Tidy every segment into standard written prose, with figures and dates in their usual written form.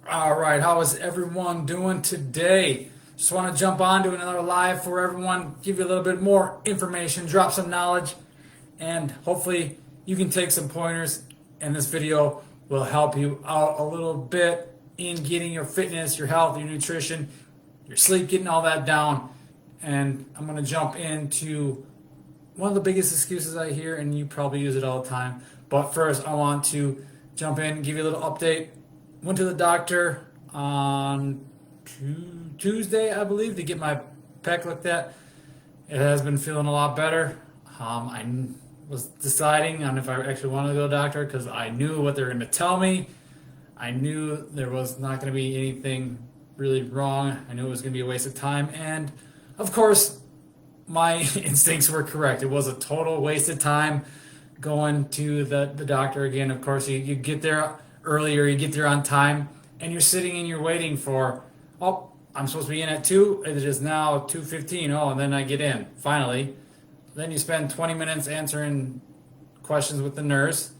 All right, how is everyone doing today? Just want to jump on to another live for everyone, give you a little bit more information, drop some knowledge, and hopefully you can take some pointers. And this video will help you out a little bit in getting your fitness, your health, your nutrition, your sleep, getting all that down. And I'm going to jump into one of the biggest excuses I hear, and you probably use it all the time. But first, I want to jump in and give you a little update. Went to the doctor on Tuesday, I believe, to get my pec looked at. It has been feeling a lot better. I was deciding on if I actually wanted to go to the doctor because I knew what they were going to tell me. I knew there was not going to be anything really wrong. I knew it was going to be a waste of time. And of course, my instincts were correct. It was a total waste of time going to the doctor again. Of course, you get there earlier, you get there on time, and you're sitting and you're waiting for, oh, I'm supposed to be in at 2. It is now 2:15. Oh, and then I get in, finally. Then you spend 20 minutes answering questions with the nurse,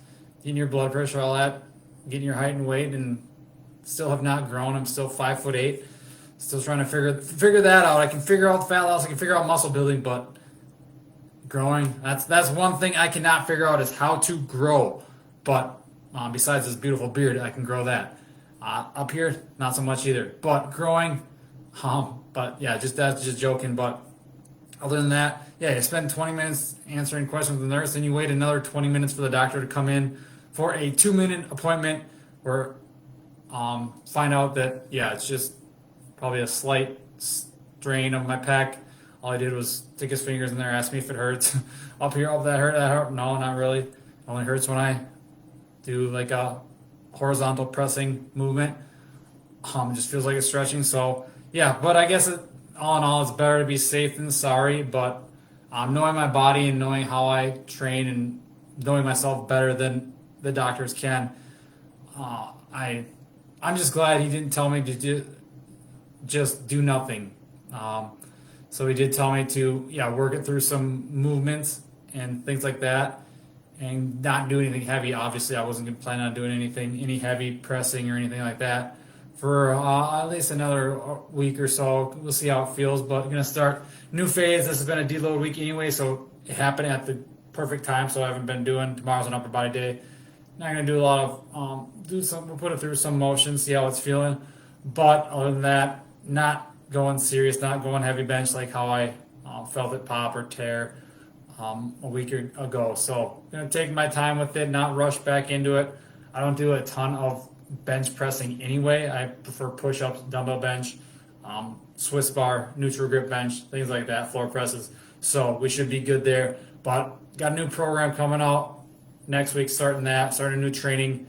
getting your blood pressure, all that, getting your height and weight, and still have not grown. I'm still 5'8". Still trying to figure that out. I can figure out fat loss, I can figure out muscle building, but growing, that's one thing I cannot figure out is how to grow. But besides this beautiful beard, I can grow that. Up here, not so much either. But growing, but yeah, that's just joking. But other than that, yeah, you spend 20 minutes answering questions with the nurse, and you wait another 20 minutes for the doctor to come in for a 2-minute appointment where find out that, yeah, it's just probably a slight strain of my pec. All I did was stick his fingers in there, ask me if it hurts. Up here, oh, that hurt. No, not really. It only hurts when I do like a horizontal pressing movement. It just feels like it's stretching. So yeah, but I guess all in all, it's better to be safe than sorry. But knowing my body and knowing how I train and knowing myself better than the doctors can, I'm just glad he didn't tell me to just do nothing. So he did tell me to, yeah, work it through some movements and things like that, and not do anything heavy. Obviously, I wasn't planning on doing any heavy pressing or anything like that for at least another week or so. We'll see how it feels, but I'm gonna start new phase. This has been a deload week anyway, so it happened at the perfect time. So I haven't been doing. Tomorrow's an upper body day. Not gonna do a lot of we'll put it through some motion, see how it's feeling. But other than that, not going serious, not going heavy bench like how I felt it pop or tear a week ago. So I'm going to take my time with it, not rush back into it. I don't do a ton of bench pressing anyway. I prefer push-ups, dumbbell bench, Swiss bar, neutral grip bench, things like that, floor presses. So we should be good there. But got a new program coming out next week, starting a new training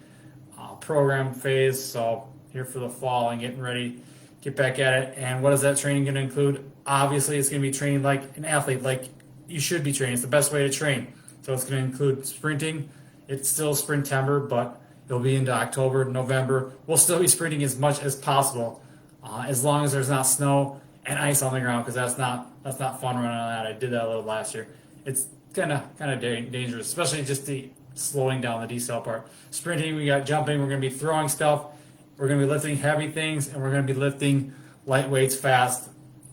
program phase. So here for the fall and getting ready, get back at it. And what is that training going to include? Obviously, it's going to be training like an athlete, like you should be training. It's the best way to train. So it's going to include sprinting. It's still Sprintember, but it'll be into October, November. We'll still be sprinting as much as possible, as long as there's not snow and ice on the ground, because that's not fun running on that. I did that a little last year. It's kind of dangerous, especially just the slowing down the decel part. Sprinting, we got jumping. We're going to be throwing stuff. We're going to be lifting heavy things, and we're going to be lifting light weights fast.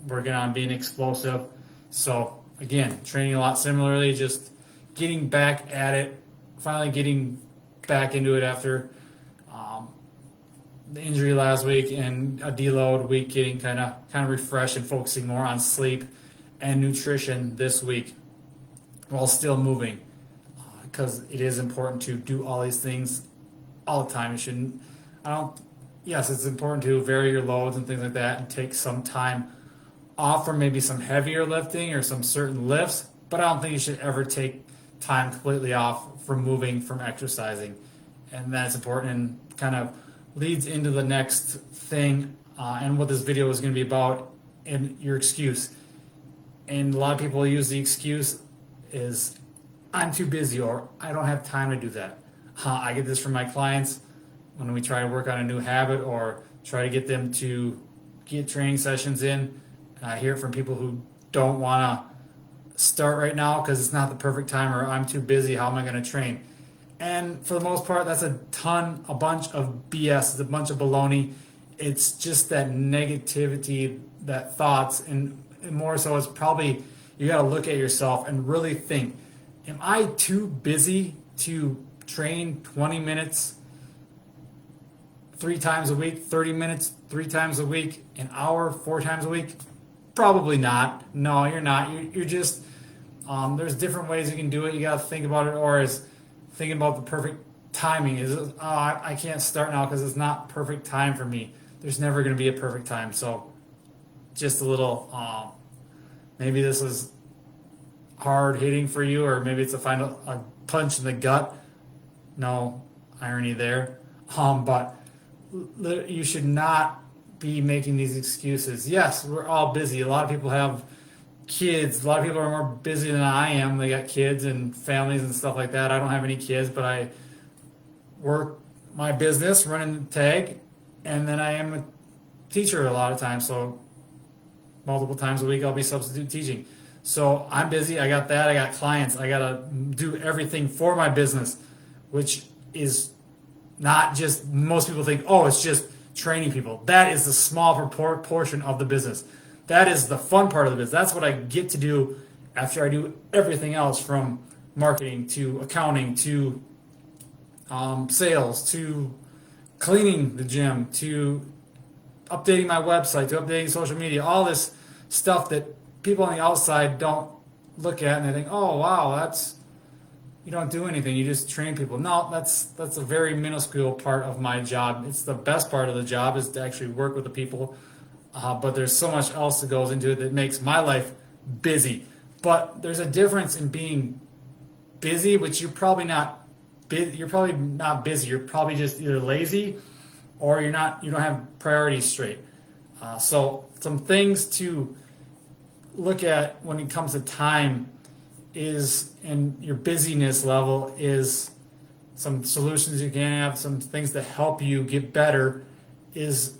Working on being explosive. So again, training a lot similarly, just getting back at it, finally getting back into it after the injury last week and a deload week, getting kind of refreshed and focusing more on sleep and nutrition this week while still moving, because it is important to do all these things all the time. Yes, it's important to vary your loads and things like that and take some time off from maybe some heavier lifting or some certain lifts, but I don't think you should ever take time completely off from moving, from exercising. And that's important and kind of leads into the next thing and what this video is going to be about, and your excuse. And a lot of people use the excuse is, I'm too busy, or I don't have time to do that. I get this from my clients when we try to work on a new habit or try to get them to get training sessions in. I hear it from people who don't want to start right now because it's not the perfect time, or I'm too busy, how am I going to train? And for the most part, that's a bunch of BS. It's a bunch of baloney. it's just that negativity, that thoughts, and more so it's probably you got to look at yourself and really think, am I too busy to train 20 minutes 3 times a week, 30 minutes 3 times a week, an hour 4 times a week? Probably not. No, you're not. You're just, there's different ways you can do it. You got to think about it, or is thinking about the perfect timing. Is it, oh, I can't start now because it's not perfect time for me. There's never going to be a perfect time. So just a little, maybe this is hard hitting for you, or maybe it's a punch in the gut. No irony there. But you should not be making these excuses. Yes, we're all busy. A lot of people have kids. A lot of people are more busy than I am. They got kids and families and stuff like that. I don't have any kids, but I work my business running the tag, and then I am a teacher a lot of times. So multiple times a week I'll be substitute teaching. So I'm busy. I got that. I got clients. I got to do everything for my business, which is not just, most people think, oh, it's just training people. That is the small portion of the business. That is the fun part of the business. That's what I get to do after I do everything else, from marketing to accounting to sales to cleaning the gym to updating my website to updating social media. All this stuff that people on the outside don't look at and they think, oh wow, that's, you don't do anything, you just train people. No, that's a very minuscule part of my job. It's the best part of the job, is to actually work with the people. But there's so much else that goes into it that makes my life busy. But there's a difference in being busy, which you're probably not busy. You're probably just either lazy or you don't have priorities straight. So some things to look at when it comes to time is, and your busyness level, is some solutions you can have, some things that help you get better, is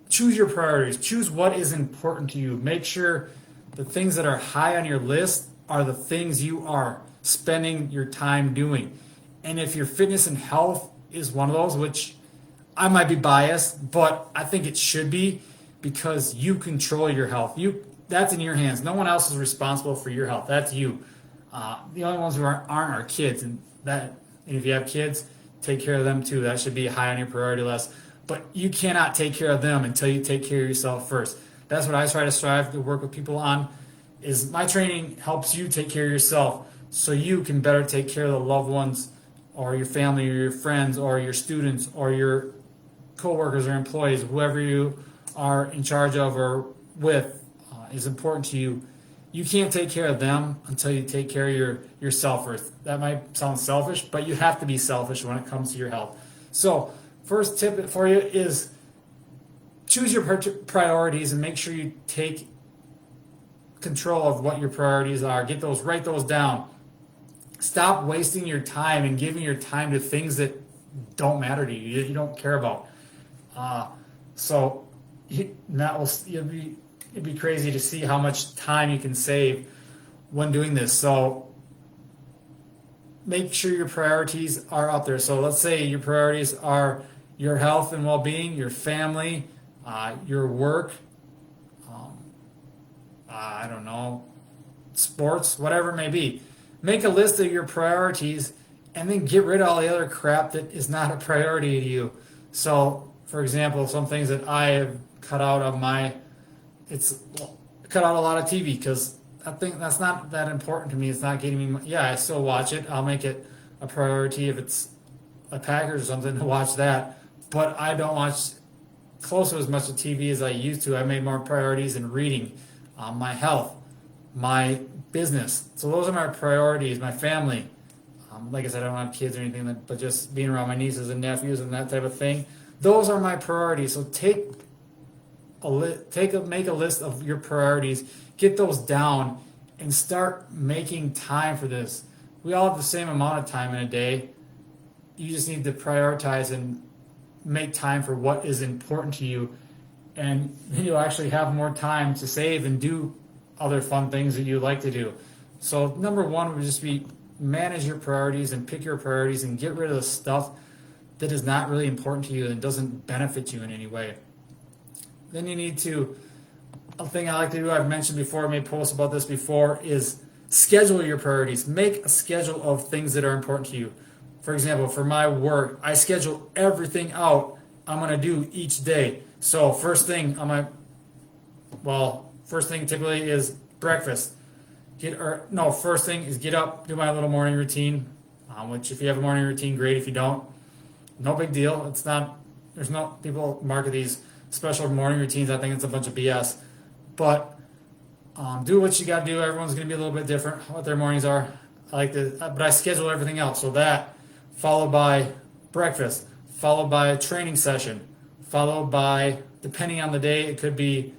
choose your priorities. Choose what is important to you. Make sure the things that are high on your list are the things you are spending your time doing. And if your fitness and health is one of those, which I might be biased, but I think it should be, because you control your health. That's in your hands. No one else is responsible for your health. That's you. The only ones who aren't are kids, and if you have kids, take care of them too. That should be high on your priority list. But you cannot take care of them until you take care of yourself first. That's what I try to strive to work with people on. Is my training helps you take care of yourself, so you can better take care of the loved ones, or your family, or your friends, or your students, or your coworkers or employees, whoever you are in charge of or with, is important to you. You can't take care of them until you take care of yourself first. That might sound selfish, but you have to be selfish when it comes to your health. So first tip for you is choose your priorities and make sure you take control of what your priorities are. Write those down. Stop wasting your time and giving your time to things that don't matter to you, you don't care about. It'd be crazy to see how much time you can save when doing this. So make sure your priorities are up there. So let's say your priorities are your health and well-being, your family, your work, I don't know, sports, whatever it may be. Make a list of your priorities and then get rid of all the other crap that is not a priority to you. So, for example, some things that I have cut out of cut out a lot of TV, because I think that's not that important to me. It's not getting me. Yeah, I still watch it. I'll make it a priority if it's a Packers or something to watch that. But I don't watch close to as much of TV as I used to. I made more priorities in reading, my health, my business. So those are my priorities. My family. Like I said, I don't have kids or anything, but just being around my nieces and nephews and that type of thing. Those are my priorities. So make a list of your priorities, get those down, and start making time for this. We all have the same amount of time in a day. You just need to prioritize and make time for what is important to you, and you'll actually have more time to save and do other fun things that you like to do. So number one would just be manage your priorities and pick your priorities and get rid of the stuff that is not really important to you and doesn't benefit you in any way. Then you need to, a thing I like to do, I've mentioned before, I made posts about this before, is schedule your priorities. Make a schedule of things that are important to you. For example, for my work, I schedule everything out I'm going to do each day. So first thing first thing typically is breakfast. First thing is get up, do my little morning routine, which if you have a morning routine, great. If you don't, no big deal. People market these special morning routines. I think it's a bunch of BS. But do what you got to do. Everyone's going to be a little bit different what their mornings are. But I schedule everything else. So that followed by breakfast, followed by a training session, followed by, depending on the day, it could be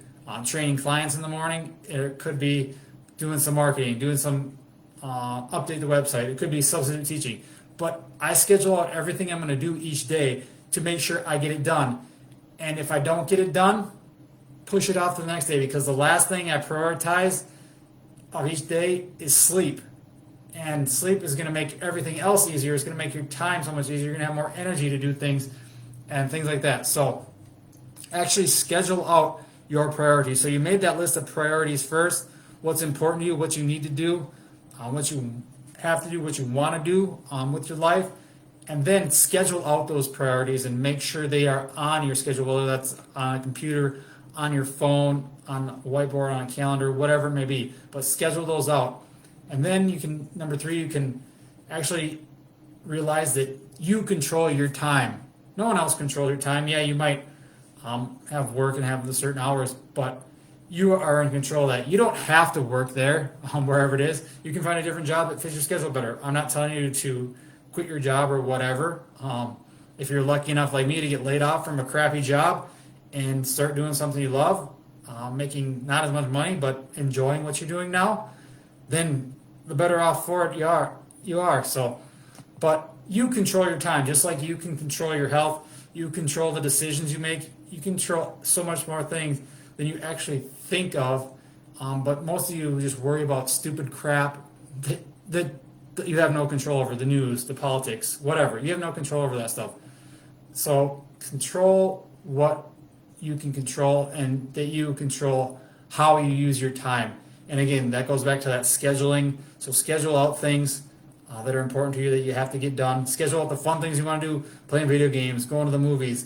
training clients in the morning. It could be doing some marketing, doing some update the website. It could be substitute teaching. But I schedule out everything I'm going to do each day to make sure I get it done. And if I don't get it done, push it off to the next day, because the last thing I prioritize of each day is sleep. And sleep is going to make everything else easier. It's going to make your time so much easier. You're going to have more energy to do things and things like that. So actually schedule out your priorities. So you made that list of priorities first, what's important to you, what you need to do, what you have to do, what you want to do with your life, and then schedule out those priorities and make sure they are on your schedule, whether that's on a computer, on your phone, on a whiteboard, on a calendar, whatever it may be. But schedule those out. And then you can, number 3, you can actually realize that you control your time. No one else controls your time. Yeah, you might have work and have the certain hours, but you are in control of that. You don't have to work there, wherever it is. You can find a different job that fits your schedule better. I'm not telling you to quit your job or whatever. If you're lucky enough like me to get laid off from a crappy job and start doing something you love, making not as much money but enjoying what you're doing now, then the better off for it you are. So, but you control your time, just like you can control your health. You control the decisions you make. You control so much more things than you actually think of. But most of you just worry about stupid crap that you have no control over. The news, the politics, whatever. You have no control over that stuff. So control what you can control, and that you control how you use your time. And again, that goes back to that scheduling. So schedule out things that are important to you that you have to get done. Schedule out the fun things you want to do, playing video games, going to the movies,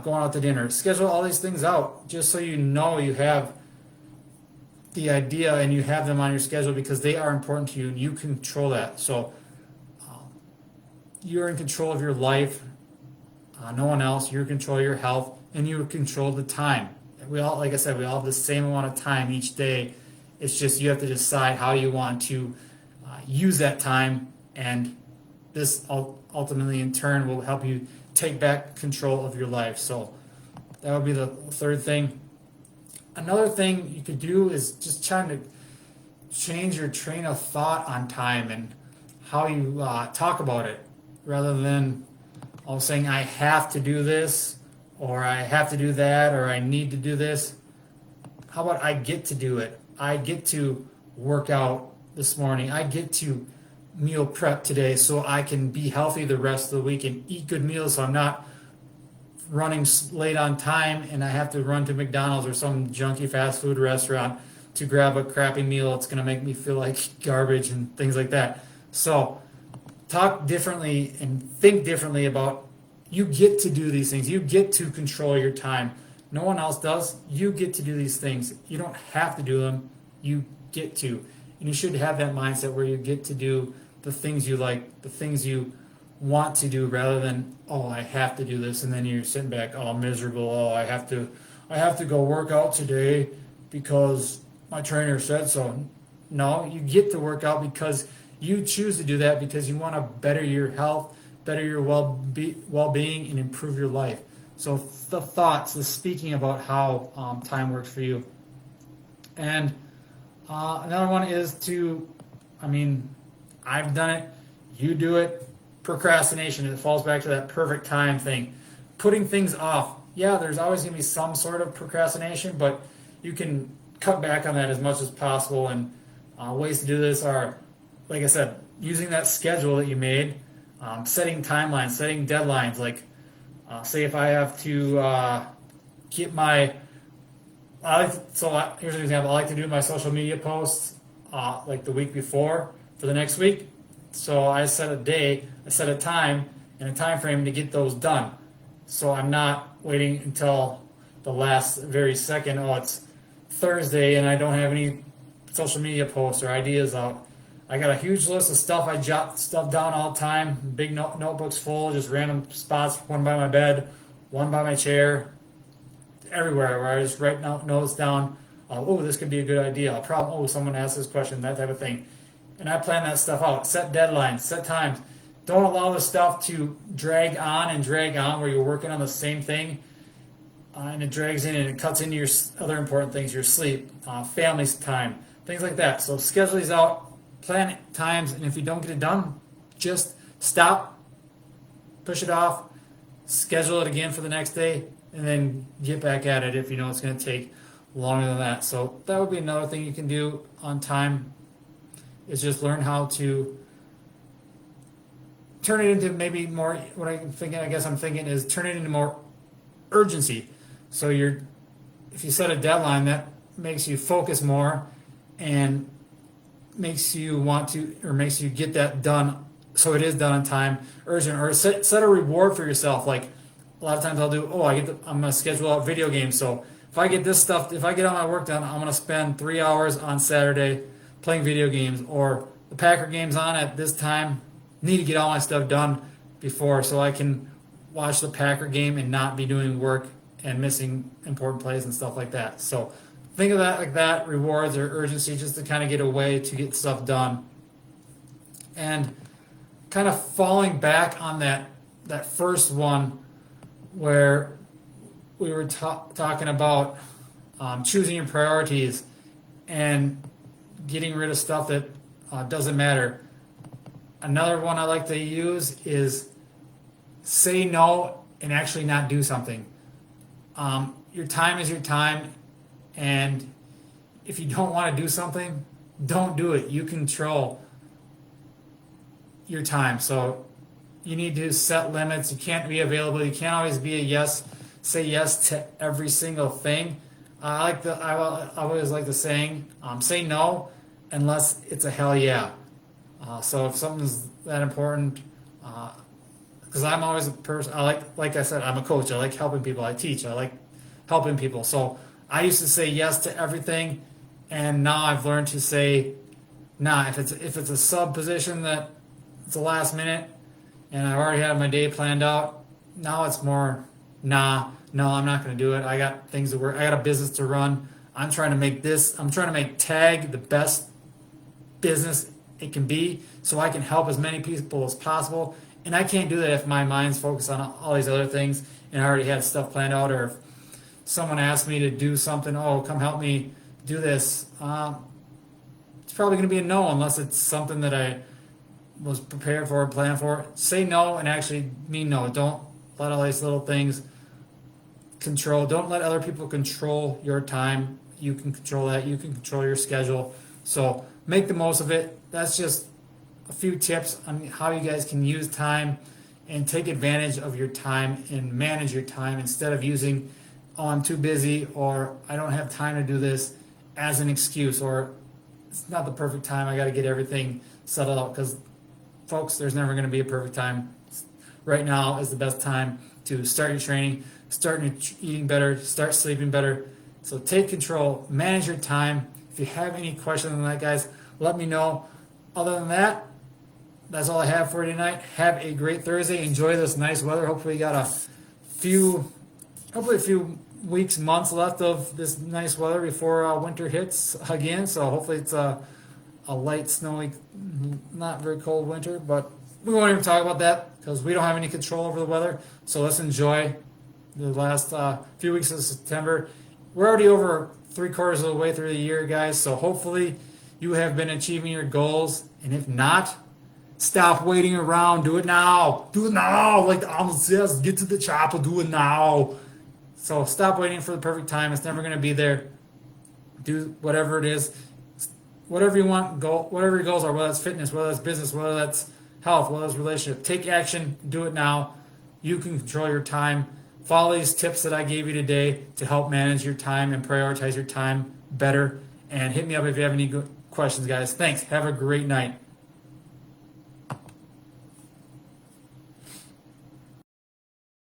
going out to dinner. Schedule all these things out just so you know you have the idea and you have them on your schedule, because they are important to you and you control that. So you're in control of your life, no one else. You're in control of your health, and you control the time. We all, like I said, we all have the same amount of time each day. It's just you have to decide how you want to use that time, and this ultimately in turn will help you take back control of your life. So that would be the third thing. Another thing you could do is just trying to change your train of thought on time and how you talk about it, rather than all saying I have to do this, or I have to do that, or I need to do this. How about I get to do it? I get to work out this morning. I get to meal prep today so I can be healthy the rest of the week and eat good meals, so I'm not running late on time and I have to run to McDonald's or some junky fast food restaurant to grab a crappy meal. It's going to make me feel like garbage and things like that. So talk differently and think differently about, you get to do these things. You get to control your time. No one else does. You get to do these things. You don't have to do them. You get to. And you should have that mindset where you get to do the things you like, the things you want to do, rather than, oh, I have to do this, and then you're sitting back, oh, miserable, oh, I have to go work out today because my trainer said so. No, you get to work out because you choose to do that, because you want to better your health, better your well-being, and improve your life. So the thoughts, the speaking about how time works for you. And another one is I've done it, you do it. Procrastination, it falls back to that perfect time thing. Putting things off. Yeah, there's always going to be some sort of procrastination, but you can cut back on that as much as possible. And ways to do this are, like I said, using that schedule that you made, Setting timelines, setting deadlines. Like, say if I have to get my, here's an example. I like to do my social media posts like the week before for the next week. So I set a day, I set a time, and a time frame to get those done. So I'm not waiting until the last very second. Oh, it's Thursday and I don't have any social media posts or ideas out. I got a huge list of stuff. I jot stuff down all the time. Big notebooks full, just random spots. One by my bed, one by my chair, everywhere where I just write notes down. Oh, this could be a good idea. Someone asked this question, that type of thing. And I plan that stuff out. Set deadlines, set times. Don't allow the stuff to drag on where you're working on the same thing and it drags in and it cuts into your other important things, your sleep, family time, things like that. So schedule these out, plan times, and if you don't get it done, just stop, push it off, schedule it again for the next day, and then get back at it if you know it's going to take longer than that. So that would be another thing you can do on time is just learn how to turn it into maybe more, what I'm thinking is turn it into more urgency. So if you set a deadline, that makes you focus more and makes you makes you get that done so it is done on time, urgent, or set a reward for yourself. Like a lot of times I'll do, I'm going to schedule out video games. So if I get all my work done, I'm going to spend 3 hours on Saturday playing video games, or the Packer game's on at this time. Need to get all my stuff done before so I can watch the Packer game and not be doing work and missing important plays and stuff like that. So think of that like that, rewards or urgency, just to kind of get a way to get stuff done. And kind of falling back on that first one where we were talking about choosing your priorities and getting rid of stuff that doesn't matter. Another one I like to use is say no and actually not do something. Your time is your time, and if you don't want to do something, don't do it. You control your time, so you need to set limits. You can't be available. You can't always be say yes to every single thing. I always like the saying, say no unless it's a hell yeah. So if something's that important, because I'm always a person, like I said, I'm a coach. I like helping people. I teach. I like helping people. So I used to say yes to everything, and now I've learned to say nah. If it's a sub position that it's the last minute, and I already had my day planned out, now it's more nah. No, I'm not going to do it. I got things to work. I got a business to run. I'm trying to make Tag the best business it can be, so I can help as many people as possible. And I can't do that if my mind's focused on all these other things and I already had stuff planned out, or if someone asked me to do something, come help me do this. It's probably going to be a no unless it's something that I was prepared for and planned for. Say no and actually mean no. Don't let all these little things don't let other people control your time. You can control that. You can control your schedule. So make the most of it. That's just a few tips on how you guys can use time and take advantage of your time and manage your time instead of using, I'm too busy, or I don't have time to do this as an excuse, or it's not the perfect time. I got to get everything settled out, because folks, there's never going to be a perfect time. Right now is the best time to start your training, start eating better, start sleeping better. So take control, manage your time. If you have any questions on that, guys, let me know. Other than that, that's all I have for you tonight. Have a great Thursday. Enjoy this nice weather. Hopefully you got a few weeks, months left of this nice weather before winter hits again. So hopefully it's a light, snowy, not very cold winter. But we won't even talk about that because we don't have any control over the weather. So let's enjoy the last few weeks of September. We're already over 3/4 of the way through the year, guys. So hopefully you have been achieving your goals. And if not, stop waiting around. Do it now. Do it now. Like the album says, get to the chopper. Do it now. So stop waiting for the perfect time. It's never going to be there. Do whatever it is. Whatever you want, whatever your goals are, whether that's fitness, whether that's business, whether that's health, whether it's relationship. Take action, do it now. You can control your time. Follow these tips that I gave you today to help manage your time and prioritize your time better. And hit me up if you have any questions, guys. Thanks. Have a great night.